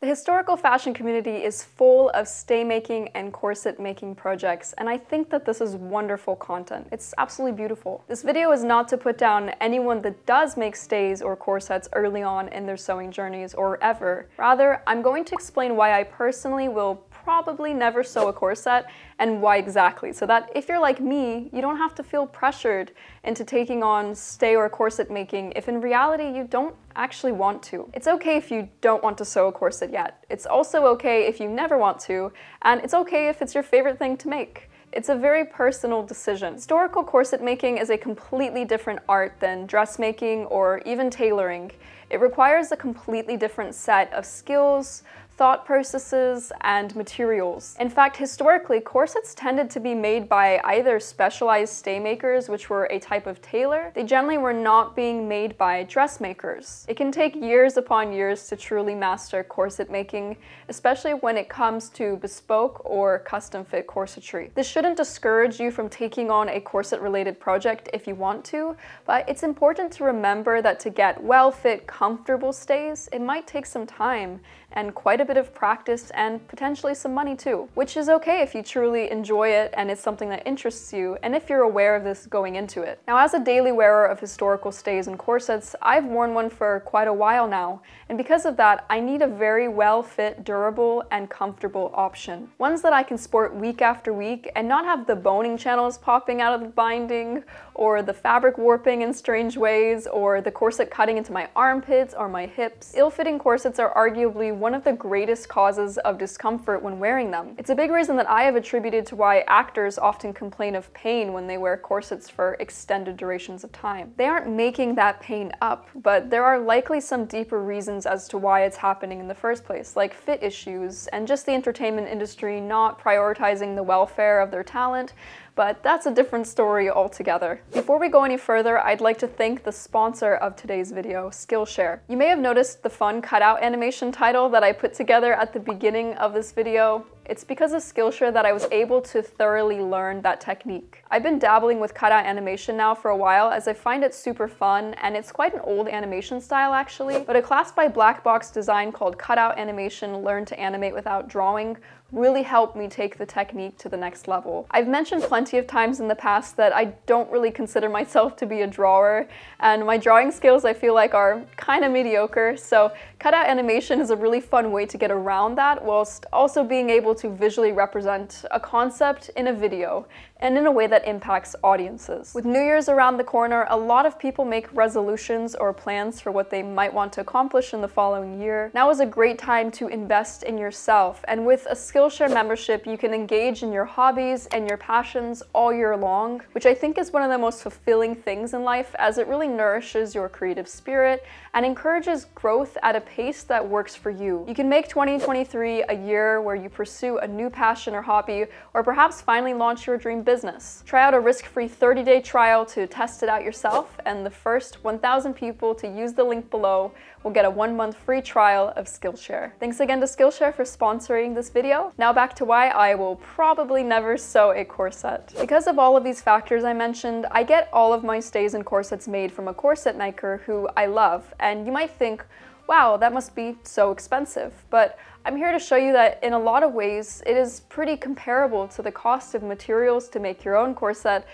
The historical fashion community is full of stay making and corset making projects, and I think that this is wonderful content. It's absolutely beautiful. This video is not to put down anyone that does make stays or corsets early on in their sewing journeys or ever. Rather, I'm going to explain why I personally will probably never sew a corset and why exactly, so that if you're like me, you don't have to feel pressured into taking on stay or corset making if in reality you don't actually want to. It's okay if you don't want to sew a corset yet. It's also okay if you never want to, and it's okay if it's your favorite thing to make. It's a very personal decision. Historical corset making is a completely different art than dressmaking or even tailoring. It requires a completely different set of skills, thought processes, and materials. In fact, historically, corsets tended to be made by either specialized stay makers, which were a type of tailor. They generally were not being made by dressmakers. It can take years upon years to truly master corset making, especially when it comes to bespoke or custom fit corsetry. This shouldn't discourage you from taking on a corset-related project if you want to, but it's important to remember that to get well-fit, comfortable stays, it might take some time and quite a bit of practice and potentially some money too, which is okay if you truly enjoy it and it's something that interests you, and if you're aware of this going into it. Now, as a daily wearer of historical stays and corsets, I've worn one for quite a while now, and because of that, I need a very well-fit, durable, and comfortable option. Ones that I can sport week after week and not have the boning channels popping out of the binding, or the fabric warping in strange ways, or the corset cutting into my armpits or my hips. Ill-fitting corsets are arguably one of the greatest causes of discomfort when wearing them. It's a big reason that I have attributed to why actors often complain of pain when they wear corsets for extended durations of time. They aren't making that pain up, but there are likely some deeper reasons as to why it's happening in the first place, like fit issues and just the entertainment industry not prioritizing the welfare of their talent, but that's a different story altogether. Before we go any further, I'd like to thank the sponsor of today's video, Skillshare. You may have noticed the fun cutout animation title that I put together at the beginning of this video. It's because of Skillshare that I was able to thoroughly learn that technique. I've been dabbling with cutout animation now for a while, as I find it super fun, and it's quite an old animation style actually, but a class by Black Box Design called Cutout Animation Learn to Animate Without Drawing really helped me take the technique to the next level. I've mentioned plenty of times in the past that I don't really consider myself to be a drawer, and my drawing skills I feel like are kind of mediocre, so cutout animation is a really fun way to get around that whilst also being able to visually represent a concept in a video and in a way that impacts audiences. With New Year's around the corner, a lot of people make resolutions or plans for what they might want to accomplish in the following year. Now is a great time to invest in yourself, and with a Skillshare membership, you can engage in your hobbies and your passions all year long, which I think is one of the most fulfilling things in life, as it really nourishes your creative spirit and encourages growth at a pace that works for you. You can make 2023 a year where you pursue a new passion or hobby, or perhaps finally launch your dream business. Try out a risk-free 30-day trial to test it out yourself, and the first 1,000 people to use the link below will get a 1-month free trial of Skillshare. Thanks again to Skillshare for sponsoring this video. Now back to why I will probably never sew a corset. Because of all of these factors I mentioned, I get all of my stays and corsets made from a corset maker who I love, and you might think, wow, that must be so expensive. But I'm here to show you that in a lot of ways, it is pretty comparable to the cost of materials to make your own corset.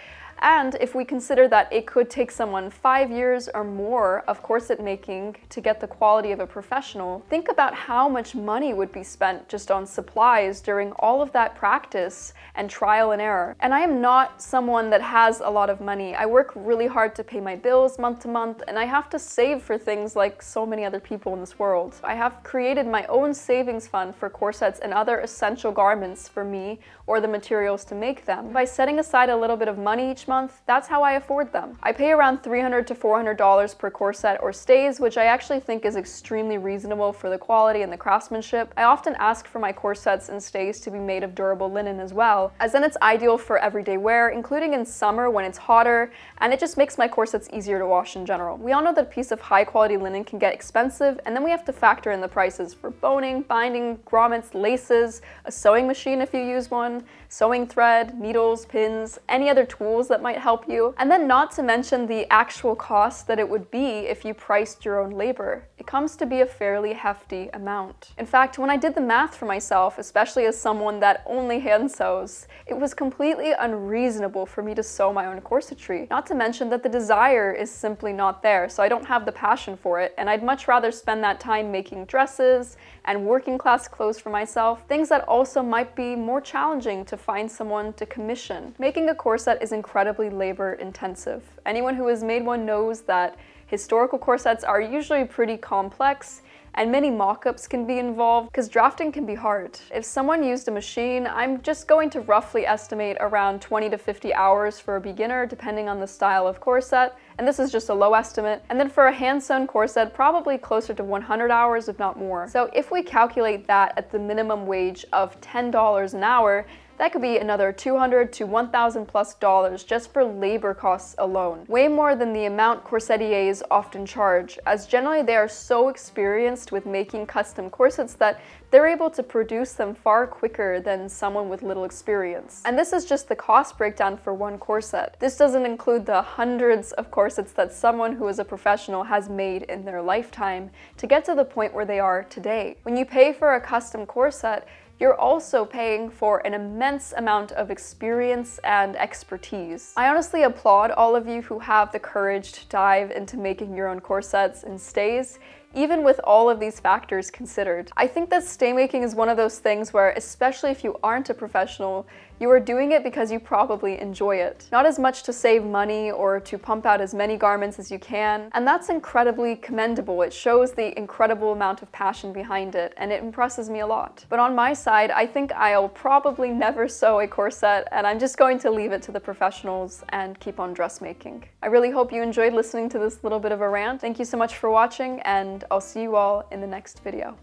And if we consider that it could take someone 5 years or more of corset making to get the quality of a professional, think about how much money would be spent just on supplies during all of that practice and trial and error. And I am not someone that has a lot of money. I work really hard to pay my bills month to month, and I have to save for things like so many other people in this world. I have created my own savings fund for corsets and other essential garments for me or the materials to make them. By setting aside a little bit of money each month, that's how I afford them. I pay around $300 to $400 per corset or stays, which I actually think is extremely reasonable for the quality and the craftsmanship. I often ask for my corsets and stays to be made of durable linen as well, as then it's ideal for everyday wear, including in summer when it's hotter, and it just makes my corsets easier to wash in general. We all know that a piece of high quality linen can get expensive, and then we have to factor in the prices for boning, binding, grommets, laces, a sewing machine if you use one, sewing thread, needles, pins, any other tools that that might help you. And then not to mention the actual cost that it would be if you priced your own labor. It comes to be a fairly hefty amount. In fact, when I did the math for myself, especially as someone that only hand sews, it was completely unreasonable for me to sew my own corsetry. Not to mention that the desire is simply not there, so I don't have the passion for it, and I'd much rather spend that time making dresses and working class clothes for myself, things that also might be more challenging to find someone to commission. Making a corset is incredibly labor intensive. Anyone who has made one knows that historical corsets are usually pretty complex, and many mock-ups can be involved because drafting can be hard. If someone used a machine, I'm just going to roughly estimate around 20 to 50 hours for a beginner, depending on the style of corset, and this is just a low estimate. And then for a hand-sewn corset, probably closer to 100 hours, if not more. So if we calculate that at the minimum wage of $10 an hour, that could be another $200 to $1,000 plus just for labor costs alone. Way more than the amount corsetiers often charge, as generally they are so experienced with making custom corsets that they're able to produce them far quicker than someone with little experience. And this is just the cost breakdown for one corset. This doesn't include the hundreds of corsets that someone who is a professional has made in their lifetime to get to the point where they are today. When you pay for a custom corset, you're also paying for an immense amount of experience and expertise. I honestly applaud all of you who have the courage to dive into making your own corsets and stays, even with all of these factors considered. I think that stay making is one of those things where, especially if you aren't a professional, you are doing it because you probably enjoy it. Not as much to save money or to pump out as many garments as you can, and that's incredibly commendable. It shows the incredible amount of passion behind it, and it impresses me a lot. But on my side, I think I'll probably never sew a corset, and I'm just going to leave it to the professionals and keep on dressmaking. I really hope you enjoyed listening to this little bit of a rant. Thank you so much for watching, and I'll see you all in the next video.